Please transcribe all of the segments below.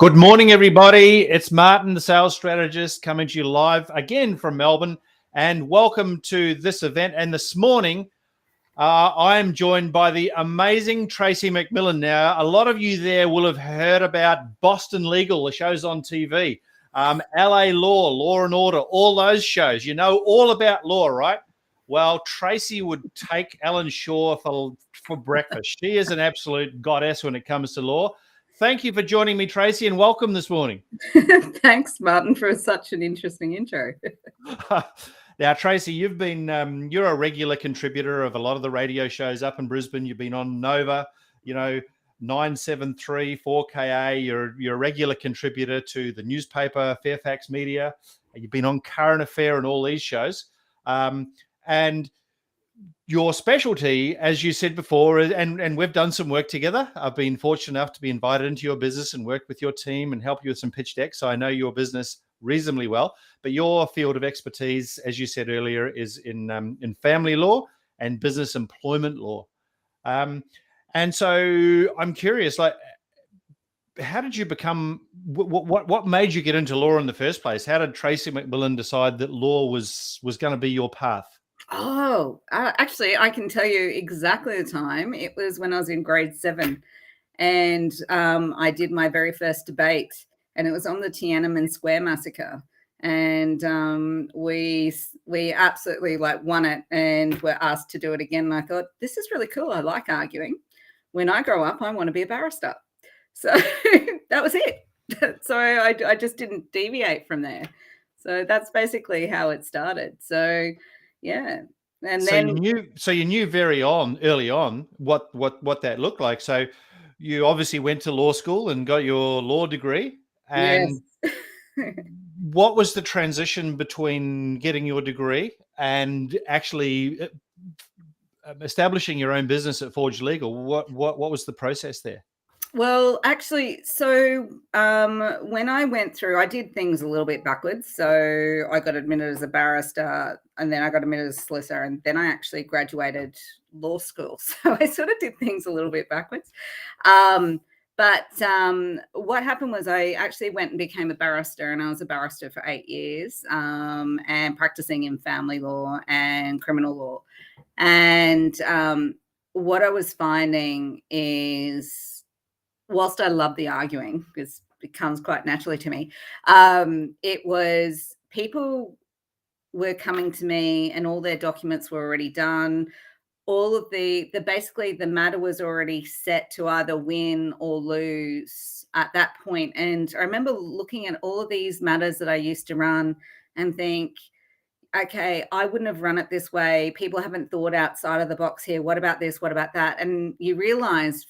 Good morning, everybody. It's Martin, the sales strategist, coming to you live again from Melbourne. And welcome to this event. And this morning, I am joined by the amazing Tracey McMillan. Now, a lot of you there will have heard about Boston Legal, the shows on TV, LA Law, Law and Order, all those shows. You know all about law, right? Well, Tracey would take Alan Shaw for breakfast. She is an absolute goddess when it comes to law. Thank you for joining me, Tracey, and welcome this morning. Thanks, Martin, for such an interesting intro. Now, Tracey, you're a regular contributor of a lot of the radio shows up in Brisbane. You've been on Nova, 973, 4KA. You're a regular contributor to the newspaper, Fairfax Media. You've been on Current Affair and all these shows. And your specialty, as you said before, and we've done some work together. I've been fortunate enough to be invited into your business and work with your team and help you with some pitch decks. So I know your business reasonably well. But your field of expertise, as you said earlier, is in family law and business employment law. And so I'm curious, how did you become? What made you get into law in the first place? How did Tracey McMillan decide that law was going to be your path? Oh, actually, I can tell you exactly the time. It was when I was in grade 7, and I did my very first debate, and it was on the Tiananmen Square massacre. And we absolutely won it, and were asked to do it again. And I thought, this is really cool. I like arguing. When I grow up, I want to be a barrister. So that was it. So I just didn't deviate from there. So that's basically how it started. So yeah. And so then you knew very early on what that looked like. So you obviously went to law school and got your law degree. And yes. What was the transition between getting your degree and actually establishing your own business at Forge Legal? What was the process there? Well, actually, so when I went through, I did things a little bit backwards. So I got admitted as a barrister, and then I got admitted as a solicitor, and then I actually graduated law school. So I sort of did things a little bit backwards. But what happened was I actually went and became a barrister, and I was a barrister for 8 years, and practicing in family law and criminal law. And what I was finding is, whilst I love the arguing, because it comes quite naturally to me, it was people were coming to me and all their documents were already done. All of basically the matter was already set to either win or lose at that point. And I remember looking at all of these matters that I used to run and think, okay, I wouldn't have run it this way. People haven't thought outside of the box here. What about this? What about that? And you realize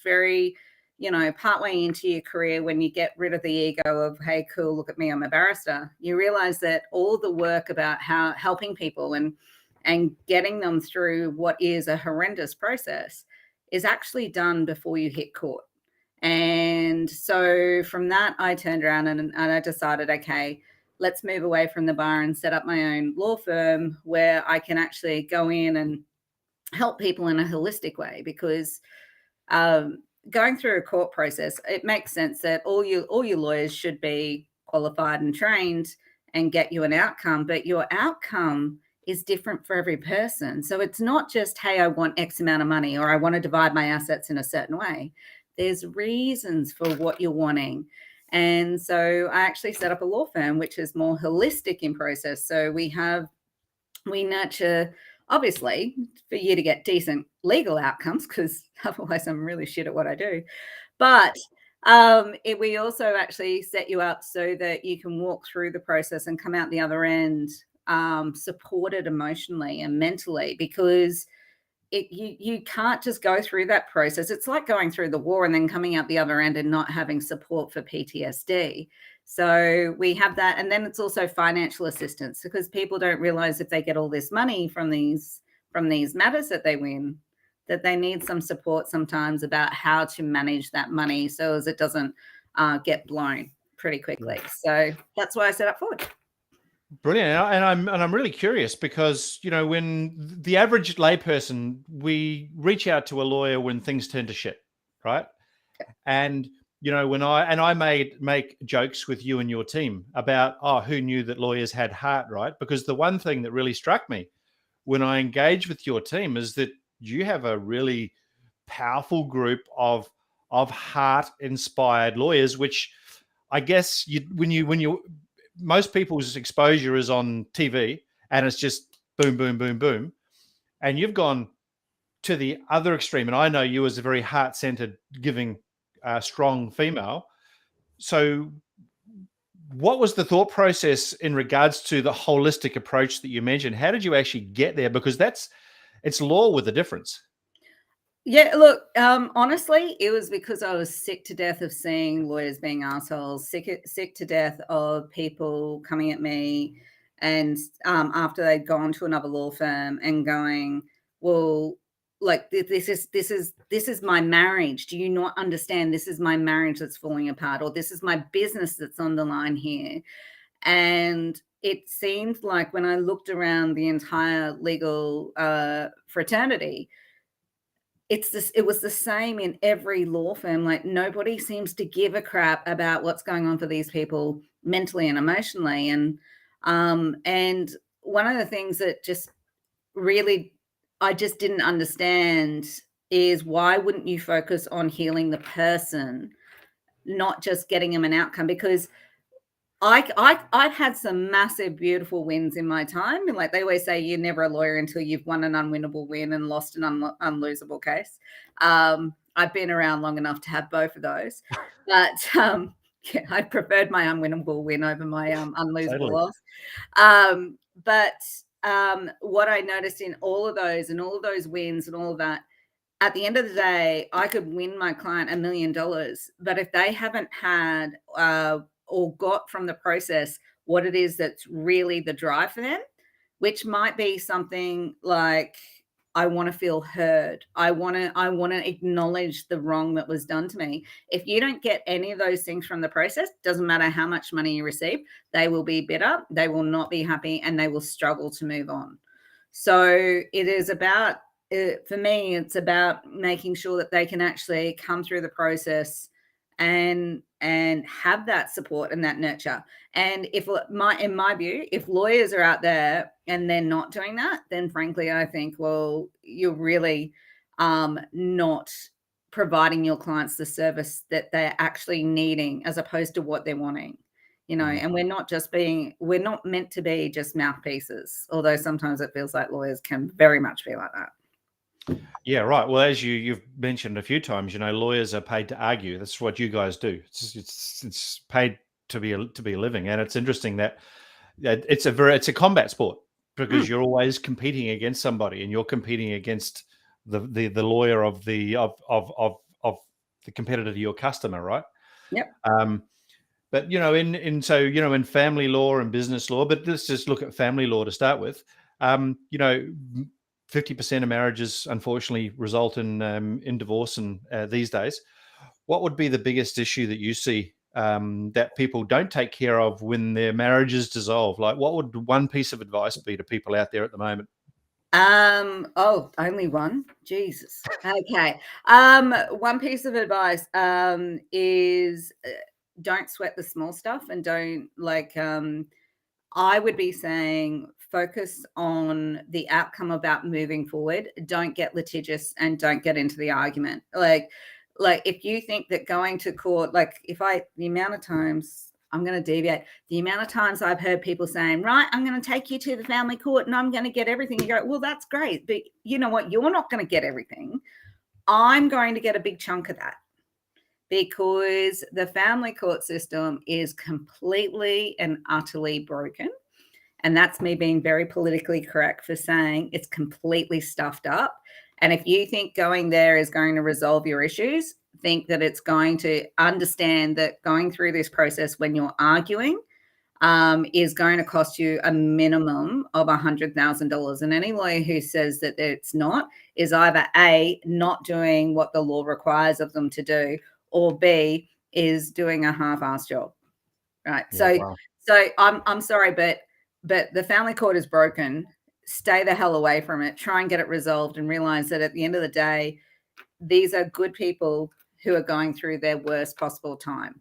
partway into your career, when you get rid of the ego of, hey, cool, look at me, I'm a barrister, you realize that all the work about how helping people and getting them through what is a horrendous process is actually done before you hit court. And so from that, I turned around and I decided, okay, let's move away from the bar and set up my own law firm where I can actually go in and help people in a holistic way, because going through a court process, it makes sense that all your lawyers should be qualified and trained and get you an outcome, but your outcome is different for every person. So it's not just, hey, I want X amount of money, or I want to divide my assets in a certain way. There's reasons for what you're wanting. And so I actually set up a law firm, which is more holistic in process. So we nurture, obviously, for you to get decent legal outcomes, because otherwise I'm really shit at what I do. But we also actually set you up so that you can walk through the process and come out the other end supported emotionally and mentally, because you can't just go through that process. It's like going through the war and then coming out the other end and not having support for PTSD. So we have that. And then it's also financial assistance, because people don't realize if they get all this money from these matters that they win, that they need some support sometimes about how to manage that money so as it doesn't get blown pretty quickly. So that's why I set up Forge. Brilliant. And I'm really curious, because, when the average layperson, we reach out to a lawyer when things turn to shit, right? Okay. And when I make jokes with you and your team about, who knew that lawyers had heart, right? Because the one thing that really struck me when I engage with your team is that you have a really powerful group of heart-inspired lawyers, which I guess most people's exposure is on TV and it's just boom, boom, boom, boom. And you've gone to the other extreme. And I know you as a very heart-centered, giving, strong female. So what was the thought process in regards to the holistic approach that you mentioned? How did you actually get there? Because it's law with a difference. Yeah, look, honestly, it was because I was sick to death of seeing lawyers being assholes, sick to death of people coming at me and after they'd gone to another law firm and going, well, like this is my marriage. Do you not understand? This is my marriage that's falling apart, or this is my business that's on the line here. And it seemed like when I looked around the entire legal fraternity, it was the same in every law firm. Like nobody seems to give a crap about what's going on for these people mentally and emotionally. And one of the things that just really I just didn't understand is why wouldn't you focus on healing the person, not just getting them an outcome? Because I've had some massive, beautiful wins in my time. And like they always say, you're never a lawyer until you've won an unwinnable win and lost an unlosable case. I've been around long enough to have both of those. But yeah, I preferred my unwinnable win over my unlosable loss. But what I noticed in all of those and all of those wins and all of that, at the end of the day, I could win my client $1 million. But if they haven't had or got from the process what it is that's really the drive for them, which might be something like, I want to feel heard. I want to acknowledge the wrong that was done to me. If you don't get any of those things from the process, doesn't matter how much money you receive, they will be bitter, they will not be happy, and they will struggle to move on. So it is about, for me, it's about making sure that they can actually come through the process and have that support and that nurture. And in my view, if lawyers are out there and they're not doing that, then frankly, I think, well, you're really not providing your clients the service that they're actually needing as opposed to what they're wanting. And we're not meant to be just mouthpieces, although sometimes it feels like lawyers can very much be like that. Yeah, right. Well, as you've mentioned a few times, lawyers are paid to argue. That's what you guys do. It's paid to be a living, and it's interesting that it's a combat sport because you're always competing against somebody, and you're competing against the lawyer of the competitor to your customer, right? Yep. But in family law and business law, but let's just look at family law to start with. 50% of marriages, unfortunately, result in divorce, and these days, what would be the biggest issue that you see that people don't take care of when their marriages dissolve? Like, what would one piece of advice be to people out there at the moment? Only one. Jesus. Okay. One piece of advice is don't sweat the small stuff, and don't I would be saying focus on the outcome about moving forward. Don't get litigious and don't get into the argument. Like if you think that going to court, the amount of times, I'm going to deviate, the amount of times I've heard people saying, right, I'm going to take you to the family court and I'm going to get everything. You go, well, that's great. But you know what? You're not going to get everything. I'm going to get a big chunk of that. Because the family court system is completely and utterly broken. And that's me being very politically correct for saying it's completely stuffed up. And if you think going there is going to resolve your issues, think that it's going to understand that going through this process when you're arguing is going to cost you a minimum of $100,000. And any lawyer who says that it's not is either A, not doing what the law requires of them to do, or B, is doing a half-assed job, right? Yeah, so I'm sorry, but the family court is broken. Stay the hell away from it. Try and get it resolved, and realize that at the end of the day, these are good people who are going through their worst possible time,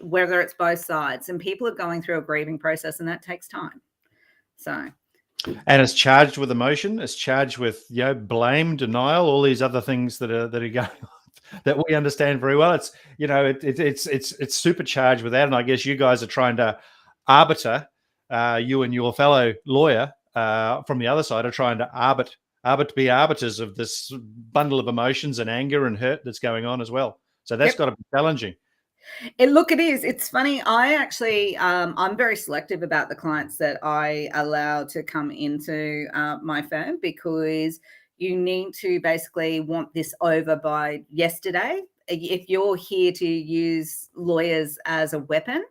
whether it's both sides, and people are going through a grieving process, and that takes time. So, and it's charged with emotion. It's charged with blame, denial, all these other things that are going on that we understand very well. It's it's supercharged with that, and I guess you guys are trying to arbiter. You and your fellow lawyer from the other side are trying to be arbiters of this bundle of emotions and anger and hurt that's going on as well. So that's got to be challenging. Look, it is. It's funny. I actually, I'm very selective about the clients that I allow to come into my firm, because you need to basically want this over by yesterday. If you're here to use lawyers as a weapon,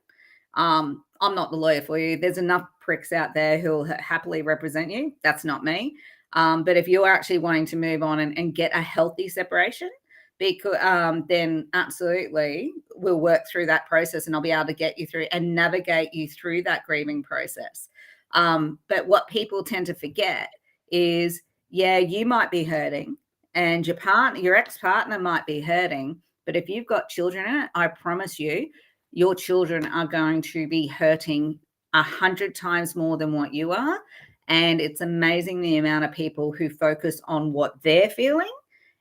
I'm not the lawyer for you. There's enough pricks out there who'll happily represent you. That's not me. But if you're actually wanting to move on and get a healthy separation, because then absolutely we'll work through that process, and I'll be able to get you through and navigate you through that grieving process. But what people tend to forget is, you might be hurting, and your ex-partner might be hurting, but if you've got children in it, I promise you, your children are going to be hurting 100 times more than what you are. And it's amazing the amount of people who focus on what they're feeling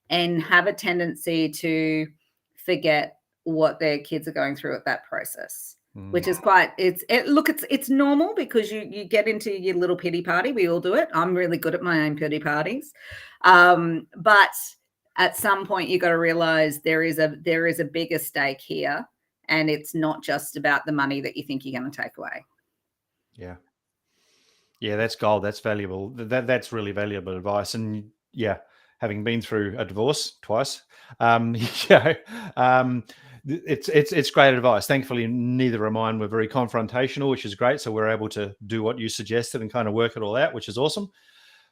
and have a tendency to forget what their kids are going through at that process, which is it's normal, because you get into your little pity party. We all do it. I'm really good at my own pity parties. But at some point you got to realize there is a bigger stake here, and it's not just about the money that you think you're going to take away. Yeah, that's gold. That's valuable. That's really valuable advice. And having been through a divorce twice, it's great advice. Thankfully, neither of mine were very confrontational, which is great. So we're able to do what you suggested and kind of work it all out, which is awesome.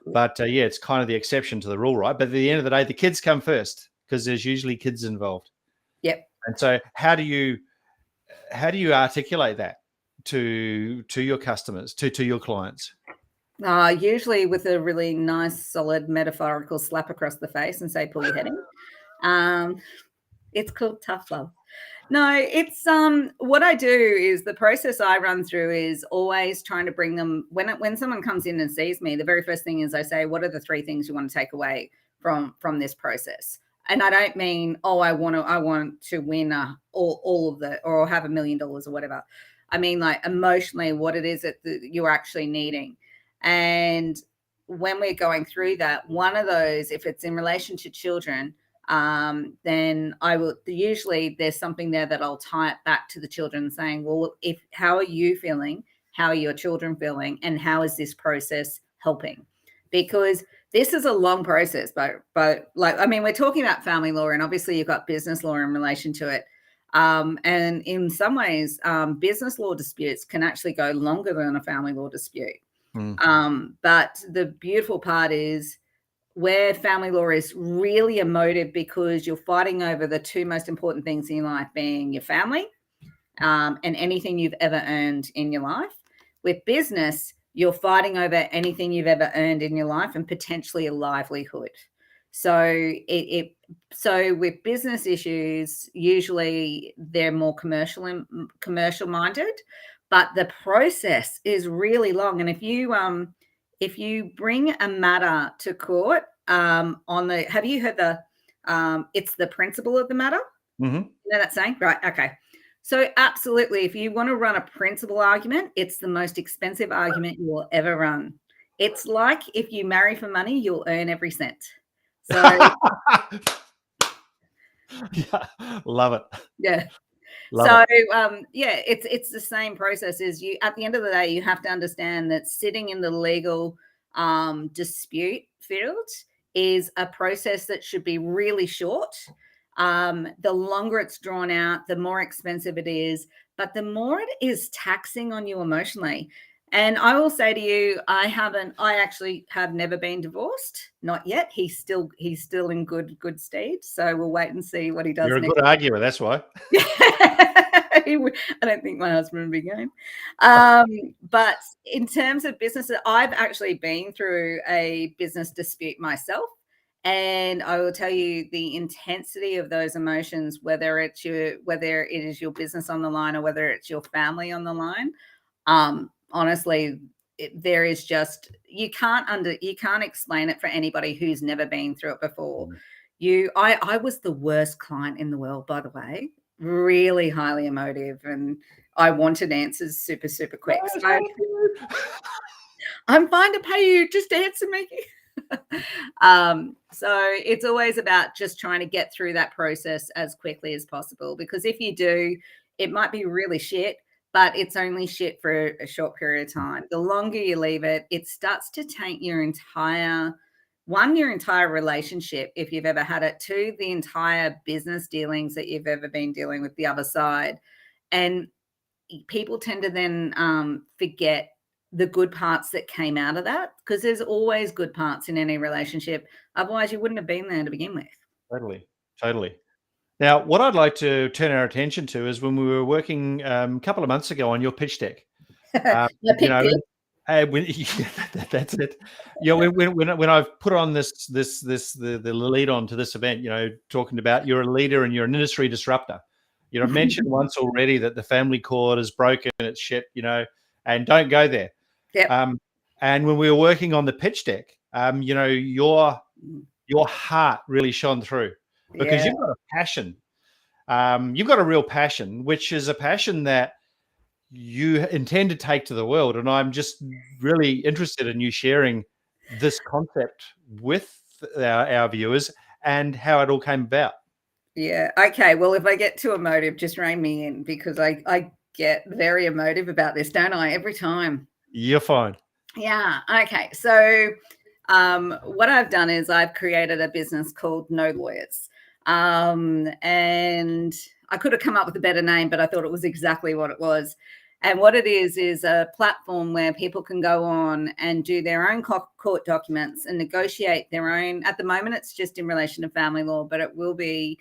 But it's kind of the exception to the rule, right? But at the end of the day, the kids come first, because there's usually kids involved. Yep. And so how do you articulate that to your customers, to your clients? Usually with a really nice, solid metaphorical slap across the face and say, pull your head in. It's called tough love. No, it's what I do is, the process I run through is always trying to bring them, when someone comes in and sees me, the very first thing is I say, what are the 3 things you want to take away from this process? And I don't mean, I want to win all of the, or have $1 million or whatever. I mean, like, emotionally, what it is that you're actually needing. And when we're going through that, one of those, if it's in relation to children, then I will usually, there's something there that I'll tie it back to the children, saying, well, how are you feeling? How are your children feeling? And how is this process helping? Because this is a long process, but like, I mean, we're talking about family law, and obviously you've got business law in relation to it. And in some ways, business law disputes can actually go longer than a family law dispute. But the beautiful part is, where family law is really emotive, because you're fighting over the 2 most important things in your life, being your family and anything you've ever earned in your life. With business, you're fighting over anything you've ever earned in your life, and potentially a livelihood. So so with business issues, usually they're more commercial minded, but the process is really long. And if you bring a matter to court, have you heard it's the principle of the matter? Mm-hmm. You know that saying? Right. Okay. So absolutely, if you want to run a principal argument, it's the most expensive argument you will ever run. It's like, if you marry for money, you'll earn every cent. So love it. Yeah. Love it. It's the same process. Is you, at the end of the day, you have to understand that sitting in the legal dispute field is a process that should be really short. The longer it's drawn out, the more expensive it is, but the more it is taxing on you emotionally. And I will say to you, I actually have never been divorced, not yet. He's still in good state. So we'll wait and see what he does. You're a good arguer, that's why. I don't think my husband would be going. But in terms of business, I've actually been through a business dispute myself. And I will tell you the intensity of those emotions, whether it is your business on the line or whether it's your family on the line. Honestly, there is just, you can't explain it for anybody who's never been through it before. I was the worst client in the world, by the way, really highly emotive, and I wanted answers super, super quick. So I'm fine to pay you, just answer me. So it's always about just trying to get through that process as quickly as possible, because if you do, it might be really shit, but it's only shit for a short period of time. The longer you leave it, it starts to taint your entire relationship, if you've ever had it, to the entire business dealings that you've ever been dealing with the other side. And people tend to then forget the good parts that came out of that, because there's always good parts in any relationship. Otherwise, you wouldn't have been there to begin with. Totally. Now, what I'd like to turn our attention to is when we were working a couple of months ago on your pitch deck. That's it. When I've put on the lead on to this event, talking about you're a leader and you're an industry disruptor. I mentioned once already that the family court is broken, it's shit, and don't go there. Yep. And when we were working on the pitch deck, your heart really shone through, because you've got a passion. You've got a real passion, which is a passion that you intend to take to the world. And I'm just really interested in you sharing this concept with our viewers and how it all came about. Yeah. Okay. Well, if I get too emotive, just rein me in, because I get very emotive about this, don't I? Every time. You're fine. Yeah. Okay. So what I've done is I've created a business called No Lawyers. And I could have come up with a better name, but I thought it was exactly what it was. And what it is a platform where people can go on and do their own court documents and negotiate their own. At the moment, it's just in relation to family law, but it will be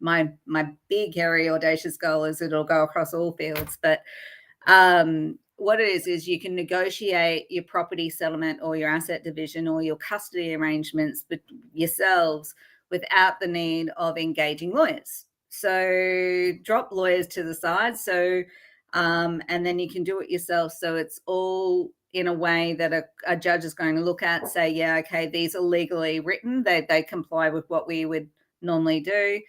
my big, hairy, audacious goal is it'll go across all fields. But what it is you can negotiate your property settlement or your asset division or your custody arrangements yourselves without the need of engaging lawyers. So drop lawyers to the side. So and then you can do it yourself. So it's all in a way that a judge is going to look at, say, yeah, okay, these are legally written. They comply with what we would normally do.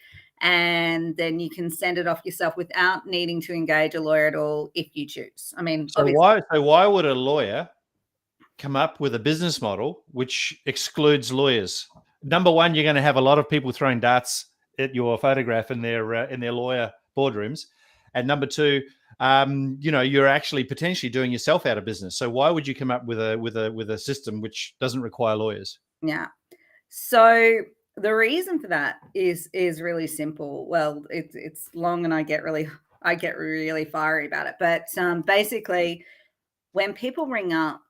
And then you can send it off yourself without needing to engage a lawyer at all if you choose. I mean, so why would a lawyer come up with a business model which excludes lawyers? Number one, you're going to have a lot of people throwing darts at your photograph in their lawyer boardrooms, and number two, you're actually potentially doing yourself out of business. So why would you come up with a system which doesn't require lawyers? Yeah. So the reason for that is really simple. Well, it's long, and I get really fiery about it. But basically, when people ring up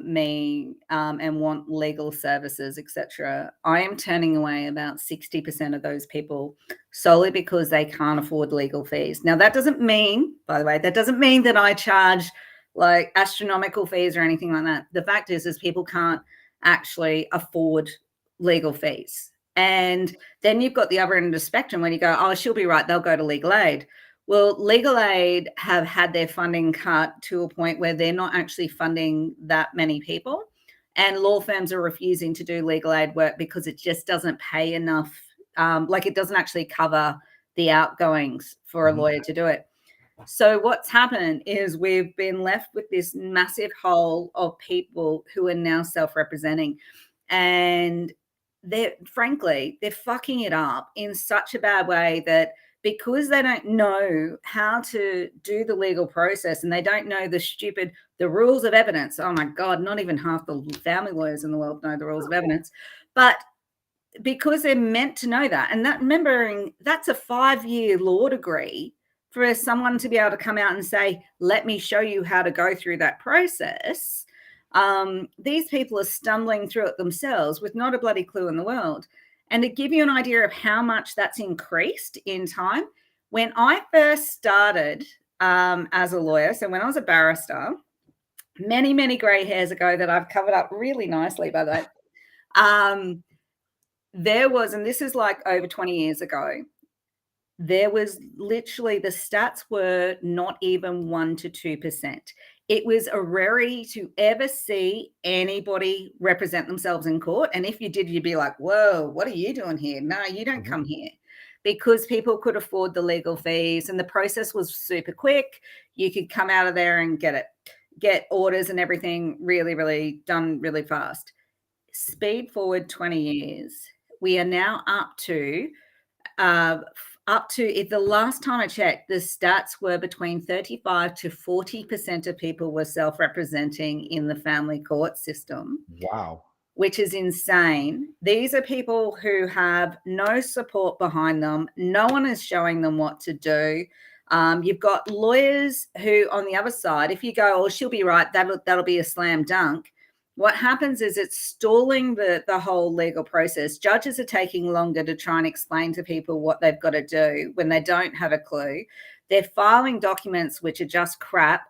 me and want legal services, etc., I am turning away about 60% of those people solely because they can't afford legal fees. Now, that doesn't mean, by the way, that I charge like astronomical fees or anything like that. The fact is people can't actually afford legal fees. And then you've got the other end of the spectrum when you go, oh, she'll be right, they'll go to legal aid. Well, legal aid have had their funding cut to a point where they're not actually funding that many people. And law firms are refusing to do legal aid work because it just doesn't pay enough. It doesn't actually cover the outgoings for a lawyer to do it. So what's happened is we've been left with this massive hole of people who are now self-representing. And they're fucking it up in such a bad way that because they don't know how to do the legal process and they don't know the rules of evidence. Oh my God, not even half the family lawyers in the world know the rules of evidence. But because they're meant to know that, and that, remembering that's a 5-year law degree for someone to be able to come out and say, let me show you how to go through that process. These people are stumbling through it themselves with not a bloody clue in the world. And to give you an idea of how much that's increased in time, when I first started as a lawyer, so when I was a barrister, many, many grey hairs ago that I've covered up really nicely, by the way, there was, and this is like over 20 years ago, there was literally, the stats were not even 1 to 2%. It was a rarity to ever see anybody represent themselves in court. And if you did, you'd be like, whoa, what are you doing here? No, you don't come here. Because people could afford the legal fees and the process was super quick. You could come out of there and get orders and everything really, really done really fast. Speed forward 20 years. We are now up to if the last time I checked, the stats were between 35 to 40% of people were self-representing in the family court system. Wow. Which is insane. These are people who have no support behind them. No one is showing them what to do. You've got lawyers who, on the other side, if you go, oh, she'll be right, that'll be a slam dunk. What happens is it's stalling the whole legal process. Judges are taking longer to try and explain to people what they've got to do when they don't have a clue. They're filing documents which are just crap.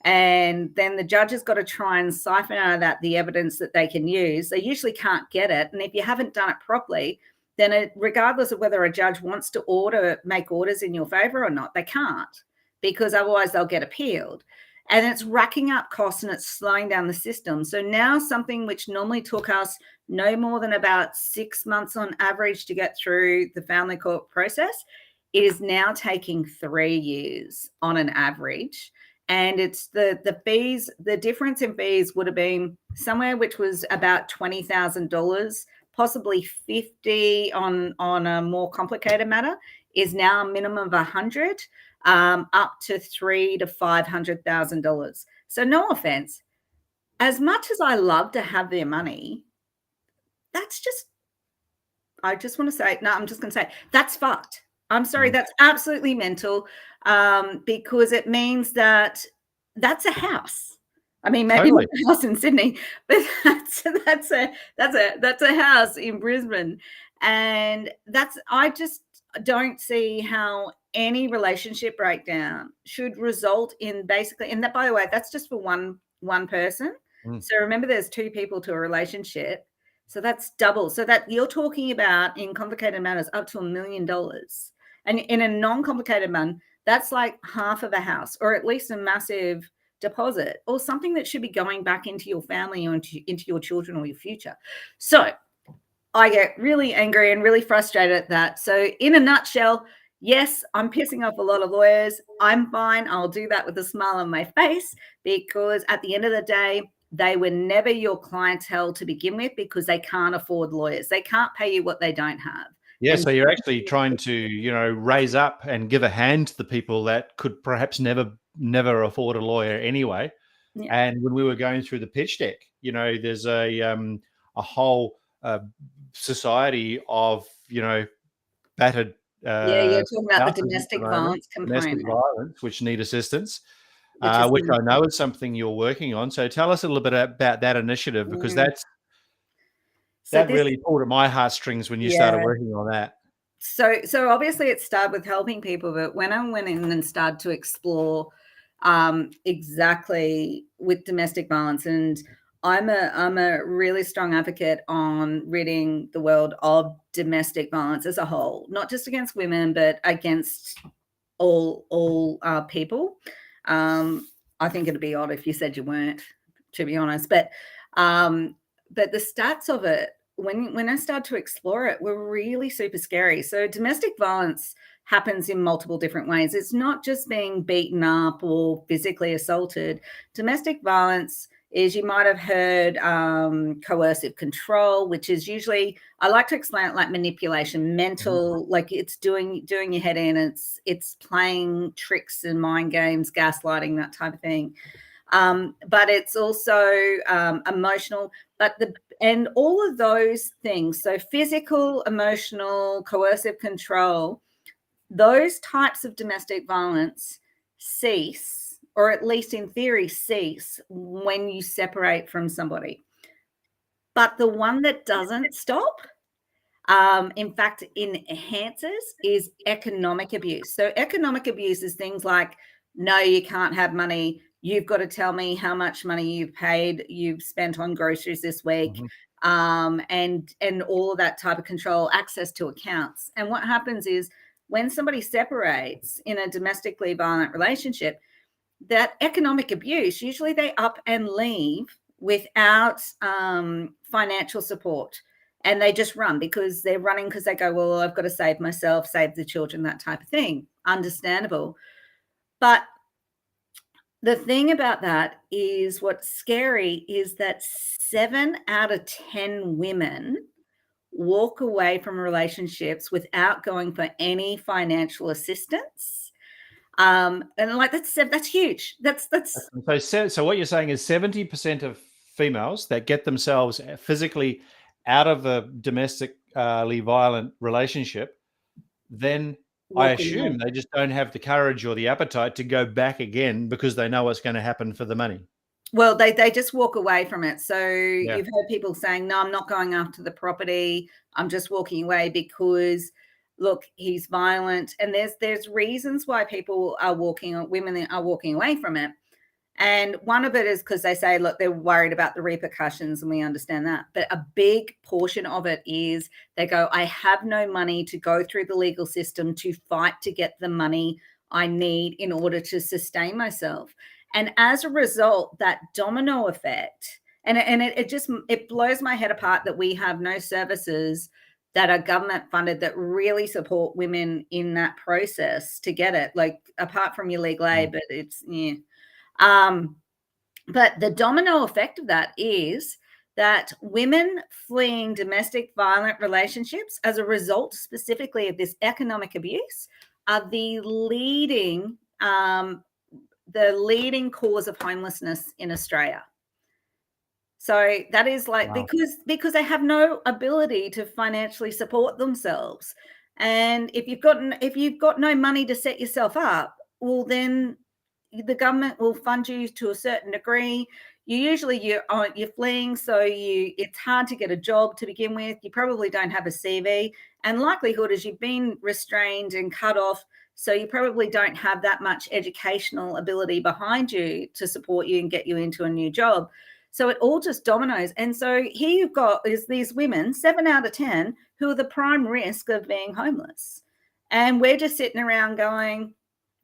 And then the judge has got to try and siphon out of that the evidence that they can use. They usually can't get it. And if you haven't done it properly, then regardless of whether a judge wants to make orders in your favor or not, they can't, because otherwise they'll get appealed. And it's racking up costs and it's slowing down the system. So now something which normally took us no more than about 6 months on average to get through the family court process, it is now taking 3 years on an average. And it's the fees, the difference in fees would have been somewhere which was about $20,000, possibly $50 on a more complicated matter, is now a minimum of $100, up to $300,000 to $500,000. So no offense, as much as I love to have their money, I just want to say, no, I'm just going to say that's fucked. I'm sorry, that's absolutely mental, because it means that's a house. I mean, maybe not a house in Sydney, but that's a house in Brisbane, and I just don't see how any relationship breakdown should result in basically. And that, by the way, that's just for one person. So remember, there's 2 people to a relationship. So that's double. So that you're talking about in complicated matters up to $1 million. And in a non-complicated one, that's like half of a house, or at least a massive deposit, or something that should be going back into your family or into your children or your future. So I get really angry and really frustrated at that. So in a nutshell, yes, I'm pissing off a lot of lawyers. I'm fine. I'll do that with a smile on my face, because at the end of the day, they were never your clientele to begin with, because they can't afford lawyers. They can't pay you what they don't have. Yeah, so you're actually trying to, raise up and give a hand to the people that could perhaps never afford a lawyer anyway. Yeah. And when we were going through the pitch deck, there's a whole society of battered. You're talking about the domestic violence component. Domestic violence, which need assistance, which I know is something you're working on. So tell us a little bit about that initiative, because that really pulled at my heartstrings when you started working on that. So obviously it started with helping people, but when I went in and started to explore exactly with domestic violence, and I'm a really strong advocate on ridding the world of domestic violence as a whole, not just against women, but against all people. I think it'd be odd if you said you weren't, to be honest, but the stats of it, when I started to explore it, were really super scary. So domestic violence happens in multiple different ways. It's not just being beaten up or physically assaulted. Domestic violence is, you might have heard, coercive control, which is usually, I like to explain it like manipulation, mental, like it's doing your head in, it's playing tricks and mind games, gaslighting, that type of thing. But it's also emotional, and all of those things, so physical, emotional, coercive control, those types of domestic violence cease, or at least in theory cease, when you separate from somebody. But the one that doesn't stop, in fact, enhances, is economic abuse. So economic abuse is things like, no, you can't have money. You've got to tell me how much money you've spent on groceries this week. and all of that type of control, access to accounts. And what happens is when somebody separates in a domestically violent relationship, that economic abuse, usually they up and leave without financial support. And they just run because they're running because they go, well, I've got to save myself, save the children, that type of thing. Understandable. But the thing about that is what's scary is that 7 out of 10 women walk away from relationships without going for any financial assistance. And like that's huge. That's So what you're saying is 70% of females that get themselves physically out of a domestically violent relationship, then I assume they just don't have the courage or the appetite to go back again because they know what's going to happen for the money. Well, they just walk away from it. So you've heard people saying, no, I'm not going after the property. I'm just walking away because, look, he's violent. And there's reasons why women are walking away from it. And one of it is because they say, look, they're worried about the repercussions, and we understand that. But a big portion of it is they go, I have no money to go through the legal system to fight to get the money I need in order to sustain myself. And as a result, that domino effect, and it blows my head apart that we have no services that are government funded that really support women in that process to get it. Like apart from your legal aid, but it's but the domino effect of that is that women fleeing domestic violent relationships as a result specifically of this economic abuse are the leading cause of homelessness in Australia. So that is like, wow, because they have no ability to financially support themselves. And if you've got no money to set yourself up, well, then the government will fund you to a certain degree. You're fleeing, so it's hard to get a job to begin with. You probably don't have a CV, and likelihood is you've been restrained and cut off, so you probably don't have that much educational ability behind you to support you and get you into a new job. So it all just dominoes. And so here you've got is these women, 7 out of 10, who are the prime risk of being homeless. And we're just sitting around going,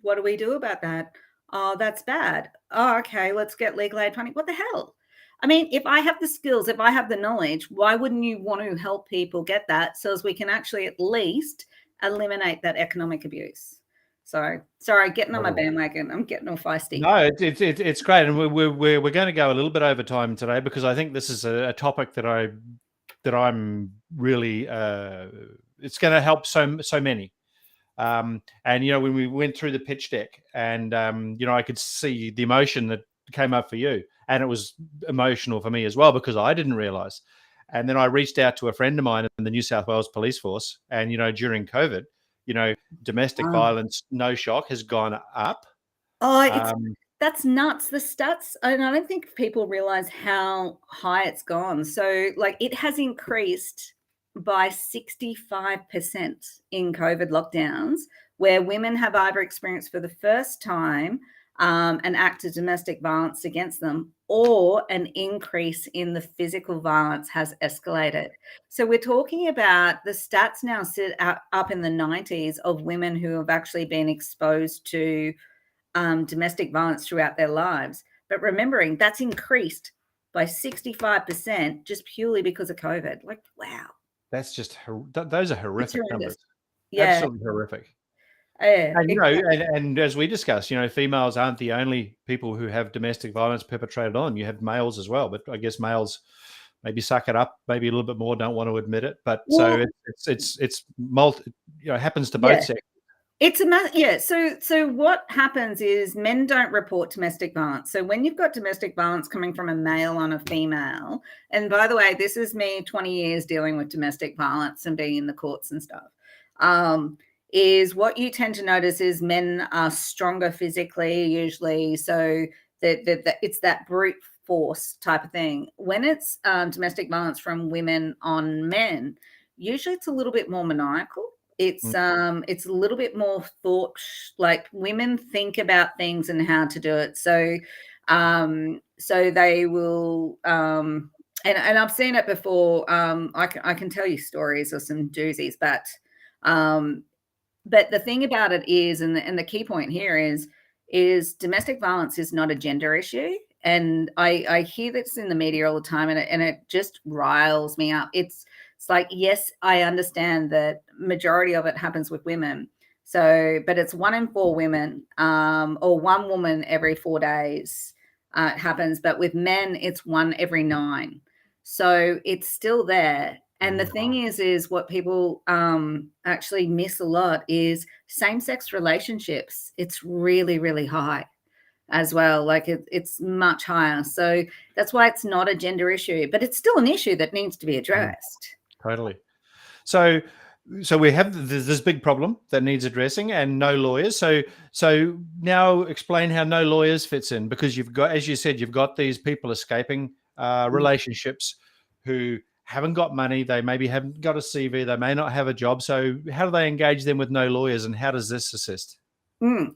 what do we do about that? Oh, that's bad. Oh, okay, let's get legal aid funding. What the hell? I mean, if I have the skills, if I have the knowledge, why wouldn't you want to help people get that so as we can actually at least eliminate that economic abuse? So, sorry, getting on my bandwagon. I'm getting all feisty. No, it's great, and we're going to go a little bit over time today because I think this is a topic that I'm really it's going to help so many. And when we went through the pitch deck, and I could see the emotion that came up for you, and it was emotional for me as well because I didn't realize. And then I reached out to a friend of mine in the New South Wales Police Force, and during COVID, domestic violence, no shock, has gone up. Oh, that's nuts. The stats, and I don't think people realize how high it's gone. So, like, it has increased by 65% in COVID lockdowns, where women have either experienced for the first time an act of domestic violence against them, or an increase in the physical violence has escalated. So we're talking about the stats now sit up in the 90s of women who have actually been exposed to domestic violence throughout their lives. But remembering that's increased by 65% just purely because of COVID. Like, wow. That's just, those are horrific numbers. Yeah. Absolutely horrific. And, and as we discussed, females aren't the only people who have domestic violence perpetrated on. You have males as well, but I guess males maybe suck it up, maybe a little bit more, don't want to admit it. But so it's happens to both sexes. So what happens is men don't report domestic violence. So when you've got domestic violence coming from a male on a female, and by the way, this is me 20 years dealing with domestic violence and being in the courts and stuff, is what you tend to notice is men are stronger physically usually. So that it's that brute force type of thing. When it's domestic violence from women on men, usually it's a little bit more maniacal. It's a little bit more thought, like women think about things and how to do it. So they will and I've seen it before. I can tell you stories of some doozies, but the thing about it is, and the key point here is domestic violence is not a gender issue. And I hear this in the media all the time, and it just riles me up. It's like, yes, I understand that majority of it happens with women. So, but it's 1 in 4 women, or 1 woman every 4 days it happens. But with men, it's 1 every 9. So it's still there. And the thing is what people actually miss a lot is same-sex relationships. It's really, really high as well. Like it's much higher. So that's why it's not a gender issue, but it's still an issue that needs to be addressed. Totally. So we have this big problem that needs addressing, and no lawyers. So now explain how no lawyers fits in, because you've got, as you said, you've got these people escaping relationships who haven't got money. They maybe haven't got a CV. They may not have a job. So how do they engage them with no lawyers, and how does this assist?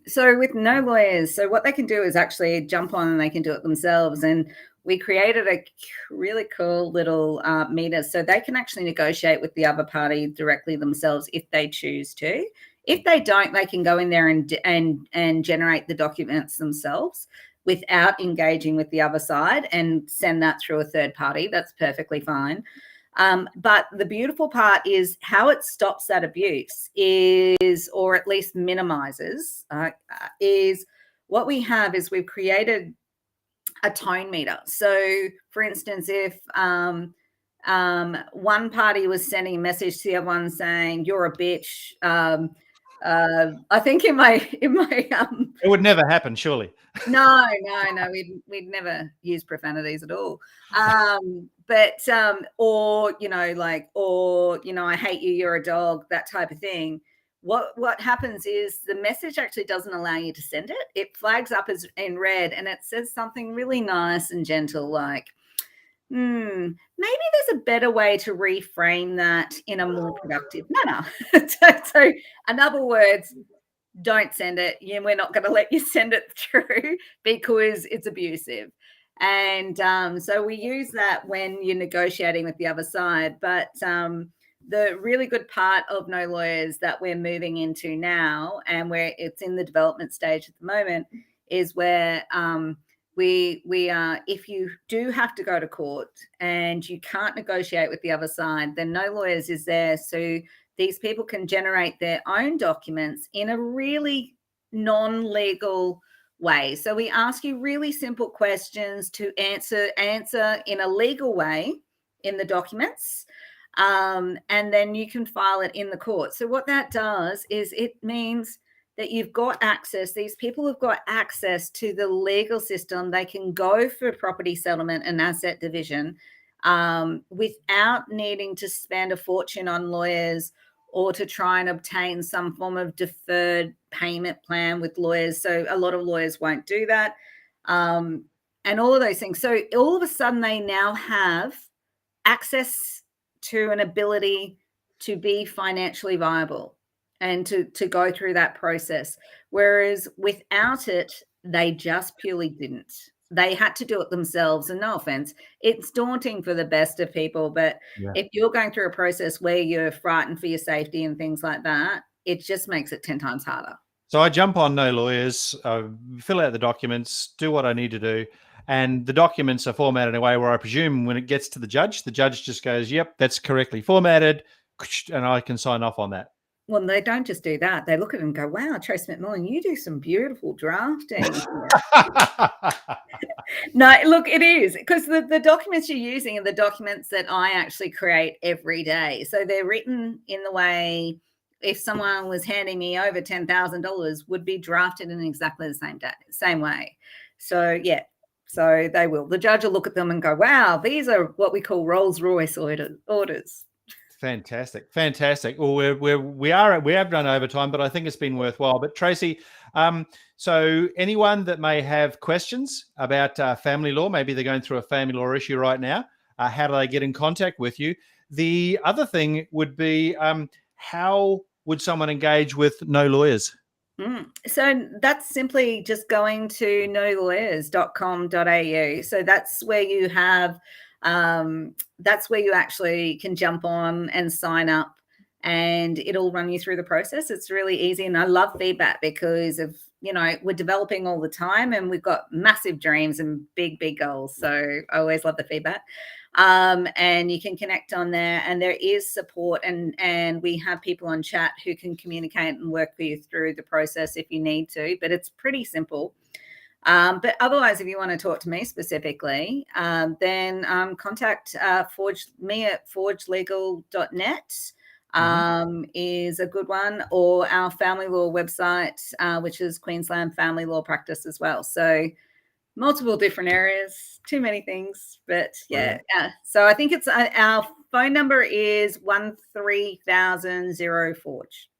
So with no lawyers, so what they can do is actually jump on and they can do it themselves. And we created a really cool little meter, so they can actually negotiate with the other party directly themselves if they choose to. If they don't, they can go in there and generate the documents themselves without engaging with the other side and send that through a third party. That's perfectly fine. But the beautiful part is how it stops that abuse is, or at least minimizes, is what we have is we've created a tone meter. So, for instance, if one party was sending a message to the other one saying "you're a bitch," I think in my it would never happen, surely. No, we'd never use profanities at all. Or I hate you, you're a dog, that type of thing. What happens is the message actually doesn't allow you to send it. It flags up as in red, and it says something really nice and gentle, like, maybe there's a better way to reframe that in a more productive manner. So in other words, don't send it. We're not going to let you send it through because it's abusive. And so we use that when you're negotiating with the other side. But the really good part of no lawyers that we're moving into now, and where it's in the development stage at the moment, is where we are, if you do have to go to court and you can't negotiate with the other side, then no lawyers is there. So these people can generate their own documents in a really non-legal way. So we ask you really simple questions to answer in a legal way in the documents, and then you can file it in the court. So what that does is it means that you've got access, these people have got access to the legal system. They can go for property settlement and asset division without needing to spend a fortune on lawyers or to try and obtain some form of deferred payment plan with lawyers. So a lot of lawyers won't do that, and all of those things. So all of a sudden they now have access to an ability to be financially viable and to go through that process. Whereas without it, they just purely didn't. They had to do it themselves. And no offense, it's daunting for the best of people. But if you're going through a process where you're frightened for your safety and things like that, it just makes it 10 times harder. So I jump on no lawyers, fill out the documents, do what I need to do. And the documents are formatted in a way where I presume when it gets to the judge just goes, yep, that's correctly formatted. And I can sign off on that. Well, they don't just do that. They look at it and go, wow, Tracey McMillan, you do some beautiful drafting. No, look, it is, because the documents you're using are the documents that I actually create every day. So they're written in the way, if someone was handing me over $10,000, would be drafted in exactly the same way. So, yeah, so they will. The judge will look at them and go, wow, these are what we call Rolls-Royce orders. Fantastic. Well, we have done overtime, but I think it's been worthwhile. But Tracey, so anyone that may have questions about family law, maybe they're going through a family law issue right now, how do they get in contact with you? The other thing would be, how would someone engage with no lawyers? So that's simply just going to nolawyers.com.au. So that's where you have That's where you actually can jump on and sign up, and it'll run you through the process. It's really easy. And I love feedback because of, we're developing all the time and we've got massive dreams and big, big goals. So I always love the feedback. And you can connect on there, and there is support, and we have people on chat who can communicate and work with you through the process if you need to, but it's pretty simple. But otherwise, if you want to talk to me specifically, then contact me at forgelegal.net. Is a good one, or our family law website, which is Queensland Family Law Practice as well. So multiple different areas, too many things, but yeah. So I think it's our phone number is 13000 Forge.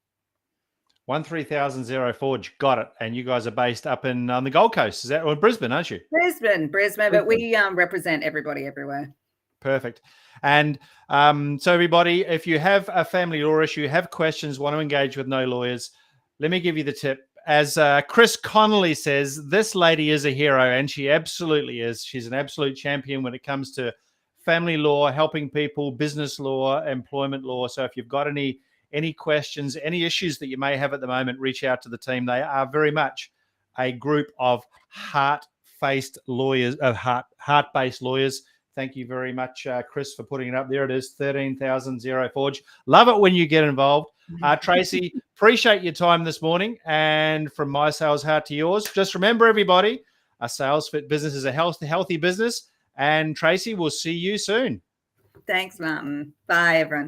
13000 Forge. Got it. And you guys are based up on the Gold Coast, is that, or Brisbane, aren't you? Brisbane, but we represent everybody everywhere. Perfect. And so everybody, if you have a family law issue, have questions, want to engage with no lawyers, let me give you the tip. As Chris Connolly says, this lady is a hero, and she absolutely is. She's an absolute champion when it comes to family law, helping people, business law, employment law. So if you've got any questions, any issues that you may have at the moment, reach out to the team. They are very much a group of heart-based lawyers. Thank you very much, Chris, for putting it up. There it is, 13,000 Forge. Love it when you get involved. Tracey, appreciate your time this morning. And from my sales heart to yours, just remember, everybody, a sales fit business is a healthy business. And Tracey, we'll see you soon. Thanks, Martin. Bye, everyone.